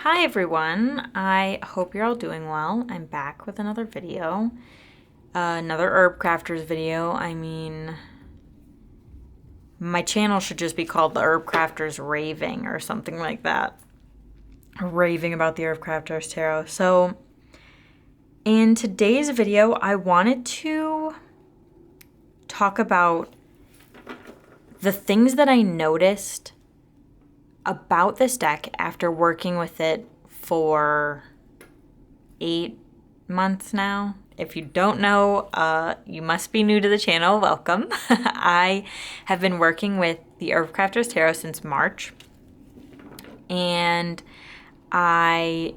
Hi everyone, I hope you're all doing well. I'm back with another video, another herb crafters video. I mean, my channel should just be called the Herb Crafters Raving or something like that. Raving about the Herb Crafters Tarot. So in today's video, I wanted to talk about the things that I noticed about this deck after working with it for 8 months now. If you don't know, you must be new to the channel. Welcome. I have been working with the Herb Crafters Tarot since March, and my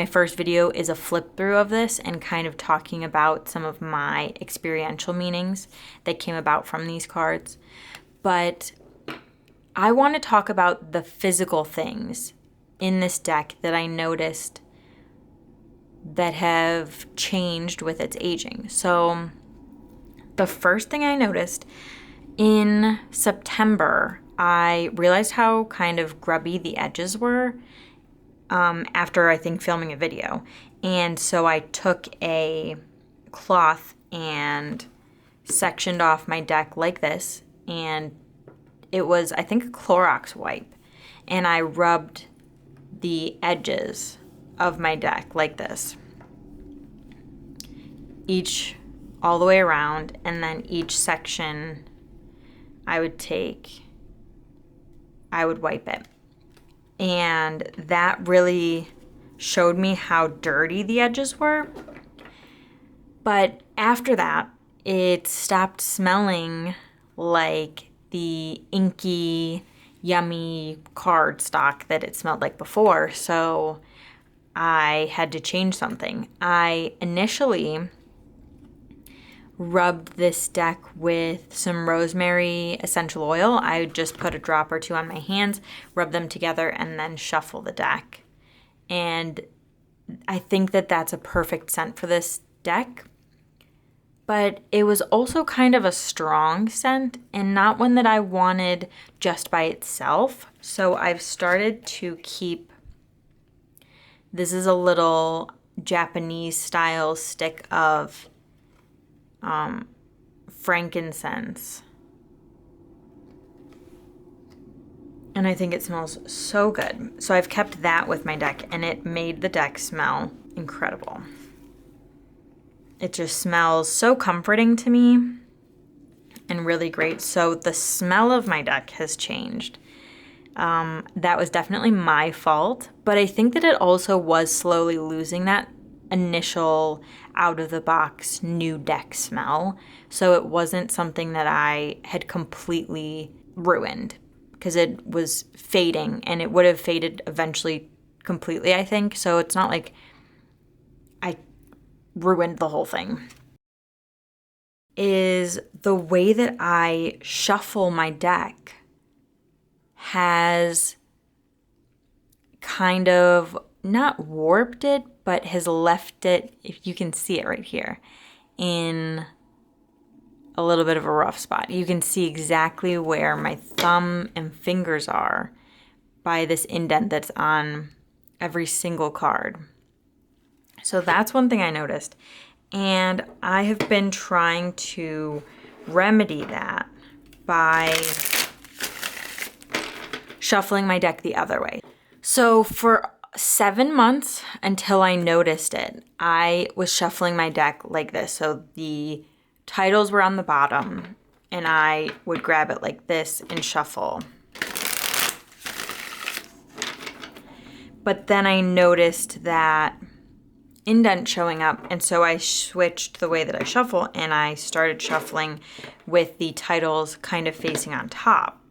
first video is a flip through of this and kind of talking about some of my experiential meanings that came about from these cards. But I want to talk about the physical things in this deck that I noticed that have changed with its aging. So the first thing I noticed in September, I realized how kind of grubby the edges were after, I think, filming a video. And so I took a cloth and sectioned off my deck like this, and it was, I think, a Clorox wipe, and I rubbed the edges of my deck like this, each all the way around, and then each section I would wipe it. And that really showed me how dirty the edges were. But after that, it stopped smelling like the inky, yummy cardstock that it smelled like before, so I had to change something. I initially rubbed this deck with some rosemary essential oil. I would just put a drop or two on my hands, rub them together, and then shuffle the deck. And I think that that's a perfect scent for this deck. But it was also kind of a strong scent and not one that I wanted just by itself. So I've started to keep, this is a little Japanese style stick of frankincense. And I think it smells so good. So I've kept that with my deck, and it made the deck smell incredible. It just smells so comforting to me and really great. So the smell of my deck has changed. That was definitely my fault, but I think that it also was slowly losing that initial out-of-the-box new deck smell. So it wasn't something that I had completely ruined, because it was fading, and it would have faded eventually completely, I think. So it's not like I ruined the whole thing. Is the way that I shuffle my deck has kind of not warped it, but has left it, if you can see it right here, in a little bit of a rough spot. You can see exactly where my thumb and fingers are by this indent that's on every single card. So that's one thing I noticed, and I have been trying to remedy that by shuffling my deck the other way. So for 7 months until I noticed it, I was shuffling my deck like this. So the titles were on the bottom, and I would grab it like this and shuffle. But then I noticed that indent showing up, and so I switched the way that I shuffle, and I started shuffling with the titles kind of facing on top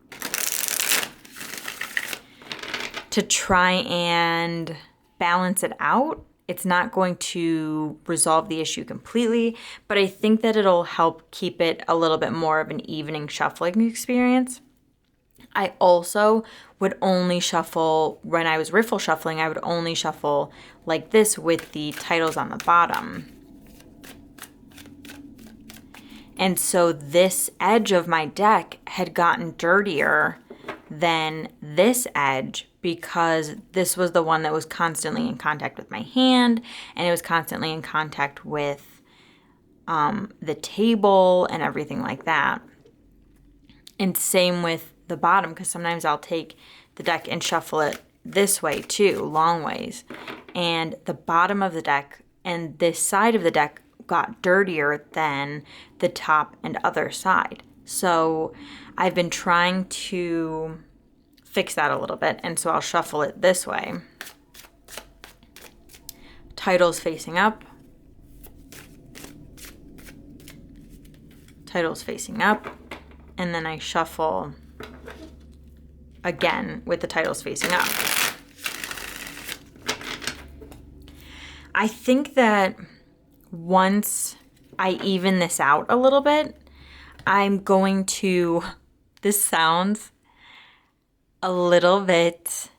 to try and balance it out. It's not going to resolve the issue completely, but I think that it'll help keep it a little bit more of an evening shuffling experience. I also would only shuffle, when I was riffle shuffling, I would only shuffle like this with the titles on the bottom. And so this edge of my deck had gotten dirtier than this edge because this was the one that was constantly in contact with my hand, and it was constantly in contact with the table and everything like that. And same with the bottom, because sometimes I'll take the deck and shuffle it this way too, long ways. And the bottom of the deck and this side of the deck got dirtier than the top and other side. So I've been trying to fix that a little bit, and so I'll shuffle it this way. Titles facing up. Titles facing up. And then I shuffle again with the titles facing up. I think that once I even this out a little bit, I'm going to, this sounds a little bit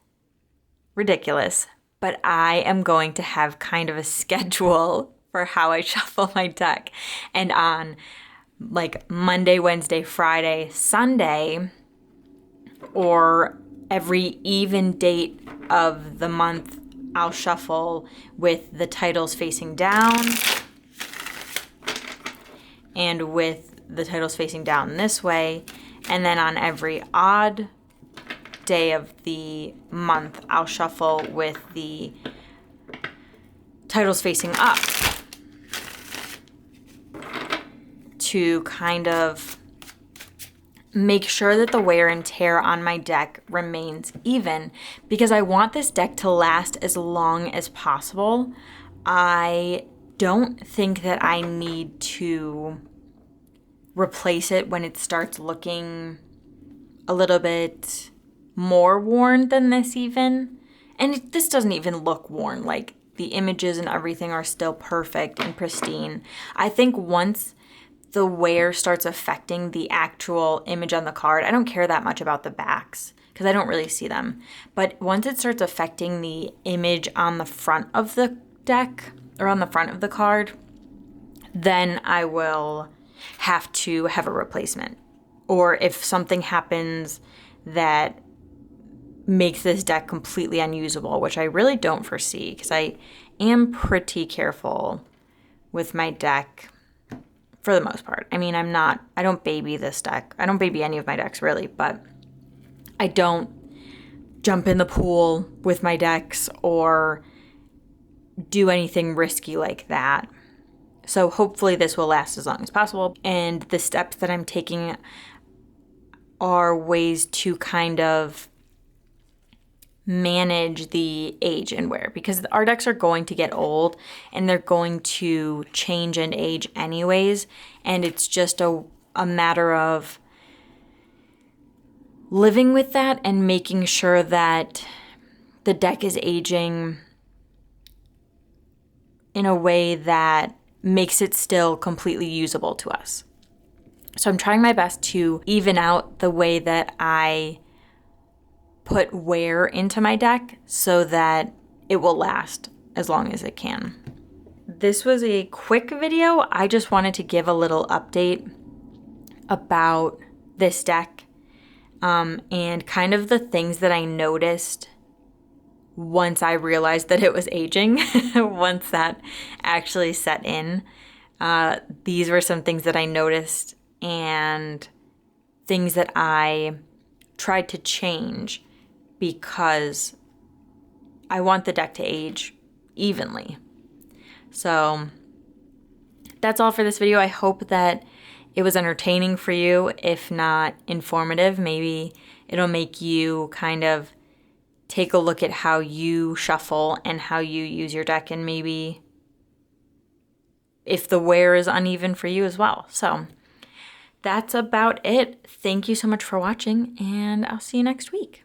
ridiculous, but I am going to have kind of a schedule for how I shuffle my deck. And on like Monday, Wednesday, Friday, Sunday, or every even date of the month, I'll shuffle with the titles facing down and with the titles facing down this way. And then on every odd day of the month, I'll shuffle with the titles facing up to kind of make sure that the wear and tear on my deck remains even, because I want this deck to last as long as possible. I don't think that I need to replace it when it starts looking a little bit more worn than this even. And this doesn't even look worn. Like, the images and everything are still perfect and pristine. I think once the wear starts affecting the actual image on the card, I don't care that much about the backs because I don't really see them. But once it starts affecting the image on the front of the deck or on the front of the card, then I will have to have a replacement. Or if something happens that makes this deck completely unusable, which I really don't foresee because I am pretty careful with my deck for the most part. I mean, I don't baby this deck. I don't baby any of my decks really, but I don't jump in the pool with my decks or do anything risky like that. So hopefully this will last as long as possible. And the steps that I'm taking are ways to kind of manage the age and wear, because our decks are going to get old and they're going to change and age anyways. And it's just a matter of living with that and making sure that the deck is aging in a way that makes it still completely usable to us. So I'm trying my best to even out the way that I put wear into my deck so that it will last as long as it can. This was a quick video. I just wanted to give a little update about this deck and kind of the things that I noticed once I realized that it was aging, once that actually set in. These were some things that I noticed and things that I tried to change because I want the deck to age evenly. So that's all for this video. I hope that it was entertaining for you, if not informative. Maybe it'll make you kind of take a look at how you shuffle and how you use your deck, and maybe if the wear is uneven for you as well. So that's about it. Thank you so much for watching, and I'll see you next week.